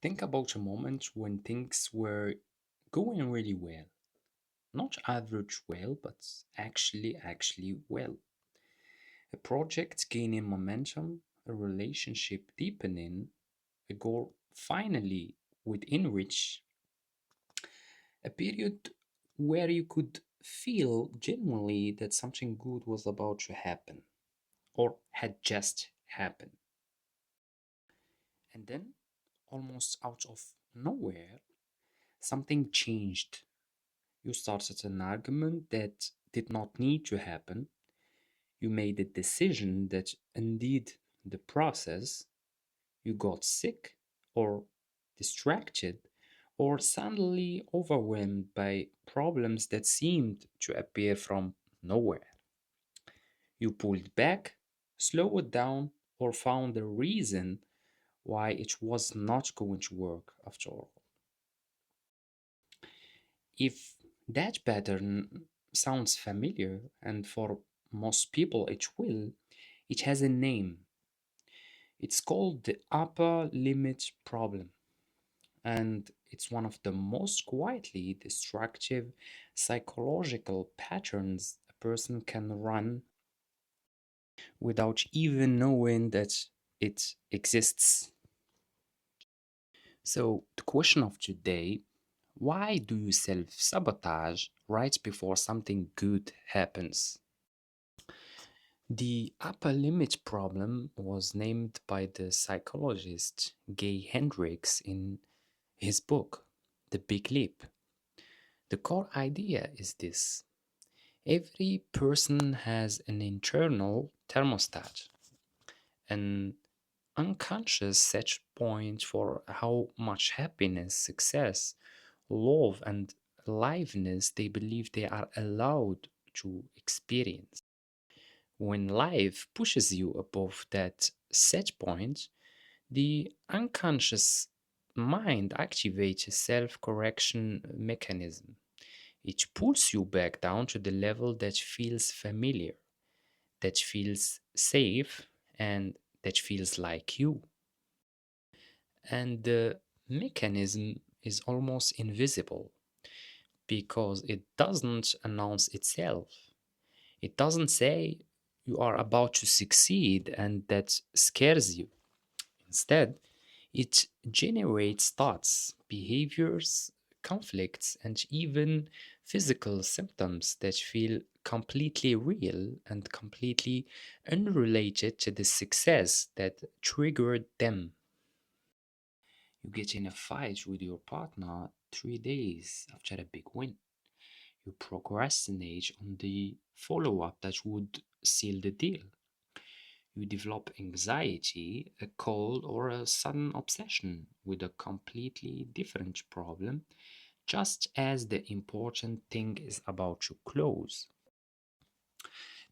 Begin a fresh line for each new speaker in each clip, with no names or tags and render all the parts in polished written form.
Think about a moment when things were going really well. Not average well, but actually well. A project gaining momentum, a relationship deepening, a goal finally within reach, a period where you could feel genuinely that something good was about to happen or had just happened. And then, almost out of nowhere, something changed. You started an argument that did not need to happen. You made a decision that undid the process. You got sick, or distracted, or suddenly overwhelmed by problems that seemed to appear from nowhere. You pulled back, slowed down, or found a reason why it was not going to work after all. If that pattern sounds familiar, and for most people it will, it has a name. It's called the upper limit problem, and it's one of the most quietly destructive psychological patterns a person can run without even knowing that it exists. So, the question of today: why do you self sabotage right before something good happens? The upper limit problem was named by the psychologist Gay Hendricks in his book, The Big Leap. The core idea is this: every person has an internal thermostat, an unconscious set point for how much happiness, success, love, and aliveness they believe they are allowed to experience. When life pushes you above that set point, the unconscious mind activates a self correction mechanism. It pulls you back down to the level that feels familiar, that feels safe, and that feels like you. And the mechanism is almost invisible because it doesn't announce itself. It doesn't say you are about to succeed and that scares you. Instead, it generates thoughts, behaviors, conflicts, and even physical symptoms that feel completely real and completely unrelated to the success that triggered them. You get in a fight with your partner 3 days after a big win. You procrastinate on the follow up that would seal the deal. You develop anxiety, a cold, or a sudden obsession with a completely different problem, just as the important thing is about to close.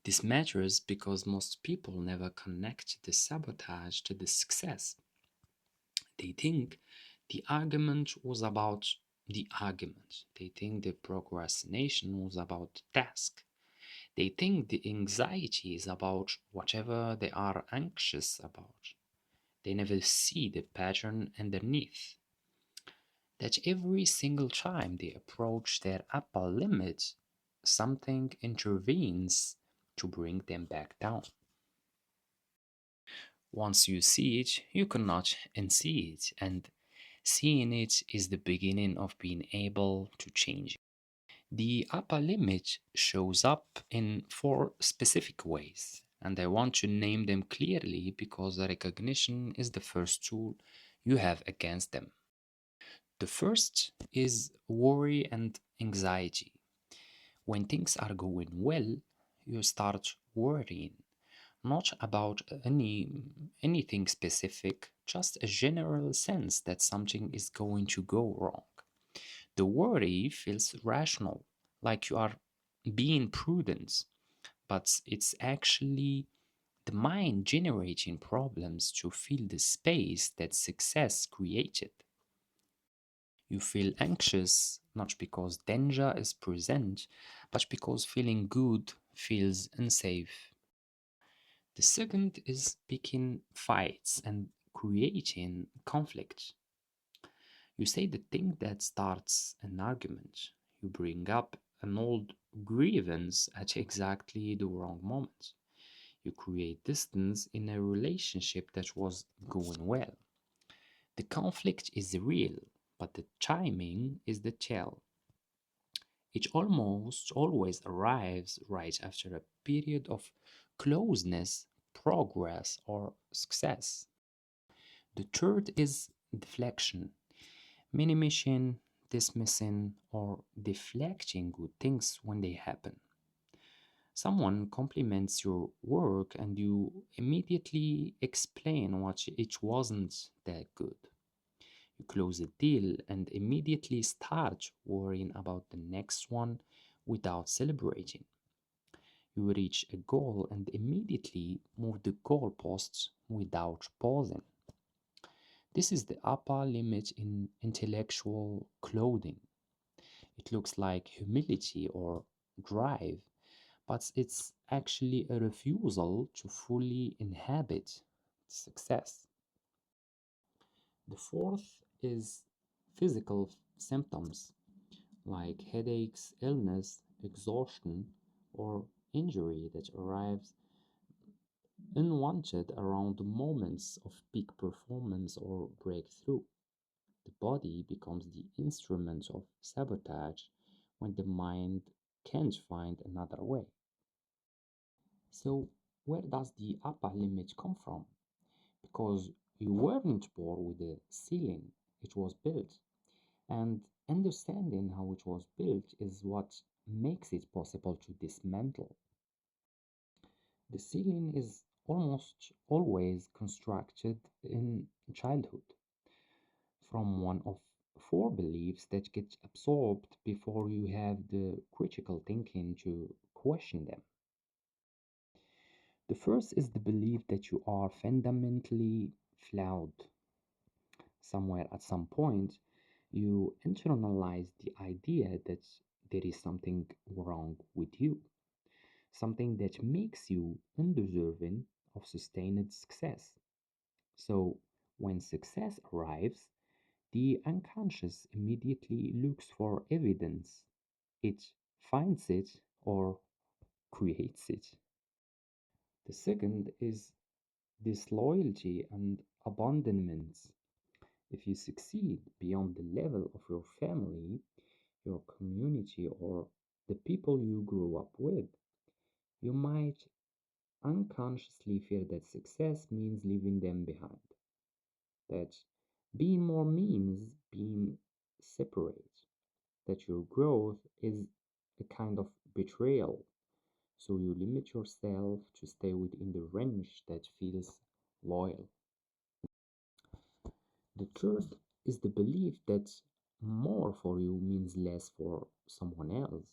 This matters because most people never connect the sabotage to the success. They think the argument was about the argument. They think the procrastination was about the task. They think the anxiety is about whatever they are anxious about. They never see the pattern underneath. That every single time they approach their upper limit, something intervenes to bring them back down. Once you see it, you cannot unsee it, and seeing it is the beginning of being able to change it. The upper limit shows up in four specific ways, and I want to name them clearly because the recognition is the first tool you have against them. The first is worry and anxiety. When things are going well, you start worrying, not about anything specific, just a general sense that something is going to go wrong. The worry feels rational, like you are being prudent, but it's actually the mind generating problems to fill the space that success created. You feel anxious not because danger is present, but because feeling good feels unsafe. The second is picking fights and creating conflict. You say the thing that starts an argument. You bring up an old grievance at exactly the wrong moment. You create distance in a relationship that was going well. The conflict is real, but the timing is the tell. It almost always arrives right after a period of closeness, progress, or success. The third is deflection, minimizing, dismissing, or deflecting good things when they happen. Someone compliments your work and you immediately explain what it wasn't that good. You close a deal and immediately start worrying about the next one without celebrating. You reach a goal and immediately move the goalposts without pausing. This is the upper limit in intellectual clothing. It looks like humility or drive, but it's actually a refusal to fully inhabit success. The fourth is physical symptoms like headaches, illness, exhaustion, or injury that arrives unwanted around the moments of peak performance or breakthrough. The body becomes the instrument of sabotage when the mind can't find another way. So, where does the upper limit come from? Because you weren't born with a ceiling, it was built. And understanding how it was built is what makes it possible to dismantle. The ceiling is almost always constructed in childhood from one of four beliefs that get absorbed before you have the critical thinking to question them. The first is the belief that you are fundamentally flawed. Somewhere at some point, you internalize the idea that there is something wrong with you, something that makes you undeserving of sustained success. So, when success arrives, the unconscious immediately looks for evidence. It finds it or creates it. The second is disloyalty and abandonment. If you succeed beyond the level of your family, your community, or the people you grew up with, you might unconsciously fear that success means leaving them behind, that being more means being separate, that your growth is a kind of betrayal. So you limit yourself to stay within the range that feels loyal. The third is the belief that more for you means less for someone else,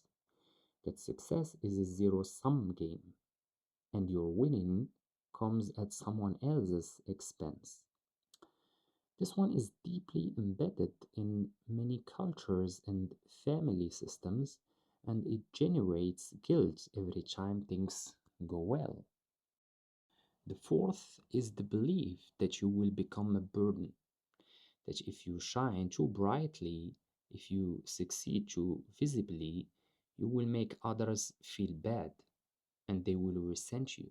that success is a zero sum game and your winning comes at someone else's expense. This one is deeply embedded in many cultures and family systems, and it generates guilt every time things go well. The fourth is the belief that you will become a burden, that if you shine too brightly, if you succeed too visibly, you will make others feel bad and they will resent you,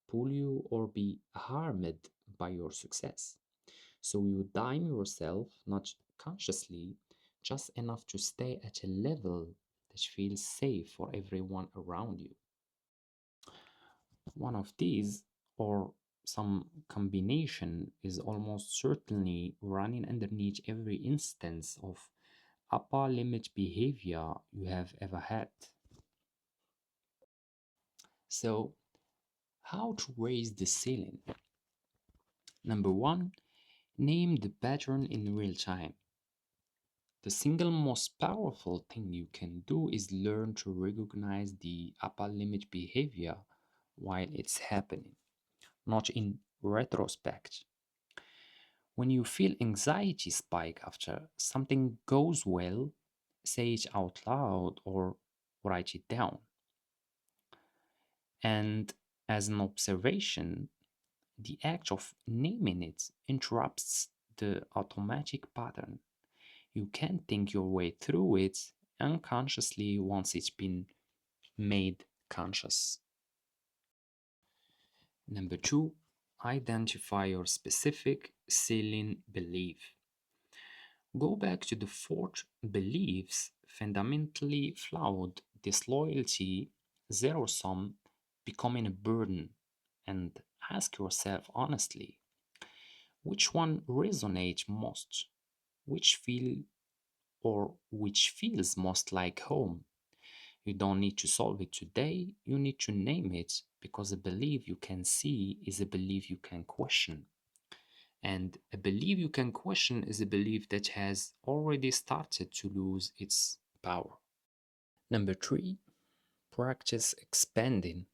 pull you, or be harmed by your success. So you dime yourself, not consciously, just enough to stay at a level that feels safe for everyone around you. One of these, or some combination, is almost certainly running underneath every instance of upper limit behavior you have ever had. So, how to raise the ceiling? Number one, name the pattern in real time. The single most powerful thing you can do is learn to recognize the upper limit behavior while it's happening, not in retrospect. When you feel anxiety spike after something goes well, say it out loud or write it down. And as an observation, the act of naming it interrupts the automatic pattern. You can think your way through it unconsciously once it's been made conscious. Number two, identify your specific ceiling belief. Go back to the fourth beliefs fundamentally flawed disloyalty, zero sum, becoming a burden, and ask yourself honestly which one resonates most, which feel which feels most like home. You don't need to solve it today, you need to name it because a belief you can see is a belief you can question. And a belief you can question is a belief that has already started to lose its power. Number three, practice expanding,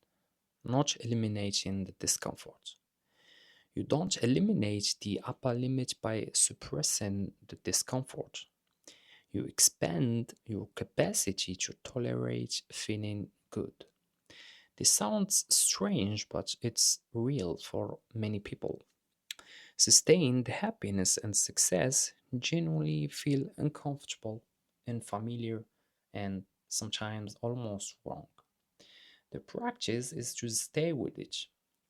not eliminating the discomfort. You don't eliminate the upper limit by suppressing the discomfort. You expand your capacity to tolerate feeling good. This sounds strange, but it's real for many people. Sustained happiness and success genuinely feel uncomfortable, unfamiliar, and sometimes almost wrong. The practice is to stay with it.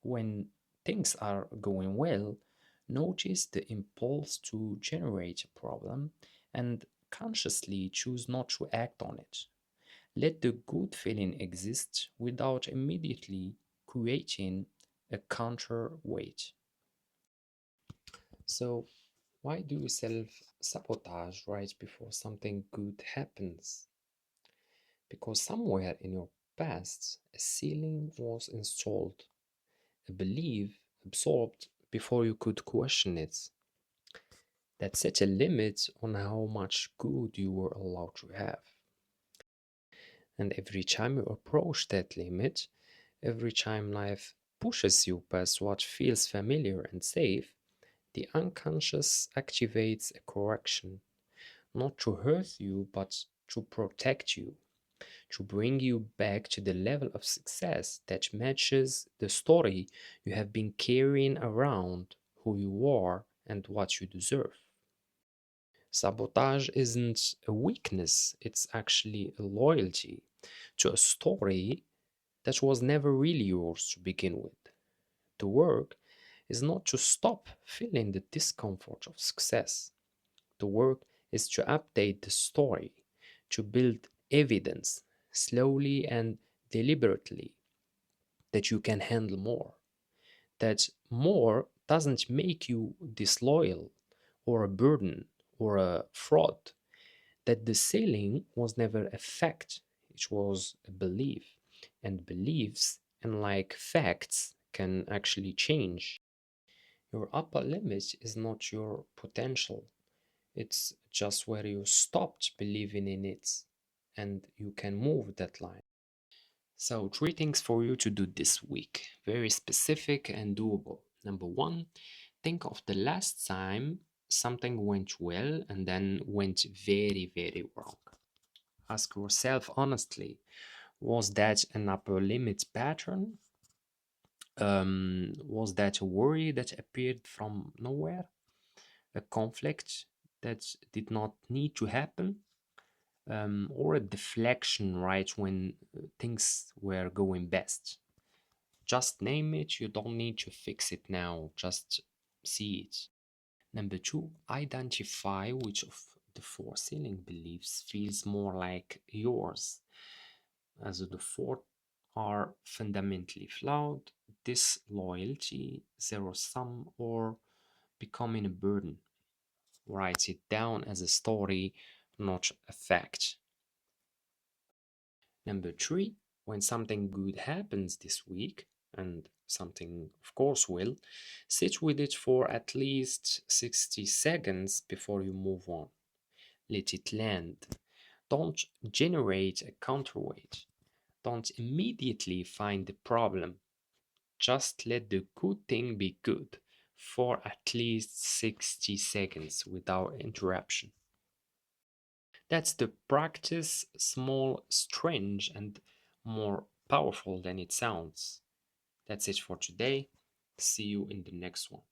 When things are going well, notice the impulse to generate a problem and consciously choose not to act on it. Let the good feeling exist without immediately creating a counterweight. So, why do you self sabotage right before something good happens? Because somewhere in your past, a ceiling was installed, a belief absorbed before you could question it, that set a limit on how much good you were allowed to have. And every time you approach that limit, every time life pushes you past what feels familiar and safe, the unconscious activates a correction, not to hurt you, but to protect you, to bring you back to the level of success that matches the story you have been carrying around, who you are and what you deserve. Sabotage isn't a weakness, it's actually a loyalty to a story that was never really yours to begin with. The work is not to stop feeling the discomfort of success. The work is to update the story, to build evidence slowly and deliberately that you can handle more. That more doesn't make you disloyal or a burden or a fraud. That the ceiling was never a fact, it was a belief. And beliefs, unlike facts, can actually change. Your upper limit is not your potential, it's just where you stopped believing in it, and you can move that line. So, three things for you to do this week, very specific and doable. Number one, think of the last time something went well and then went very, very wrong. Ask yourself honestly, was that an upper limit pattern? Was that a worry that appeared from nowhere? A conflict that did not need to happen? Or a deflection right when things were going best? Just name it, you don't need to fix it now, just see it. Number two, identify which of the four ceiling beliefs feels more like yours, as the four are fundamentally flawed, disloyalty, zero sum, or becoming a burden. Write it down as a story, not a fact. Number three, when something good happens this week, and something of course will, sit with it for at least 60 seconds before you move on. Let it land. Don't generate a counterweight. Don't immediately find the problem. Just let the good thing be good for at least 60 seconds without interruption. That's the practice, small, strange, and more powerful than it sounds. That's it for today. See you in the next one.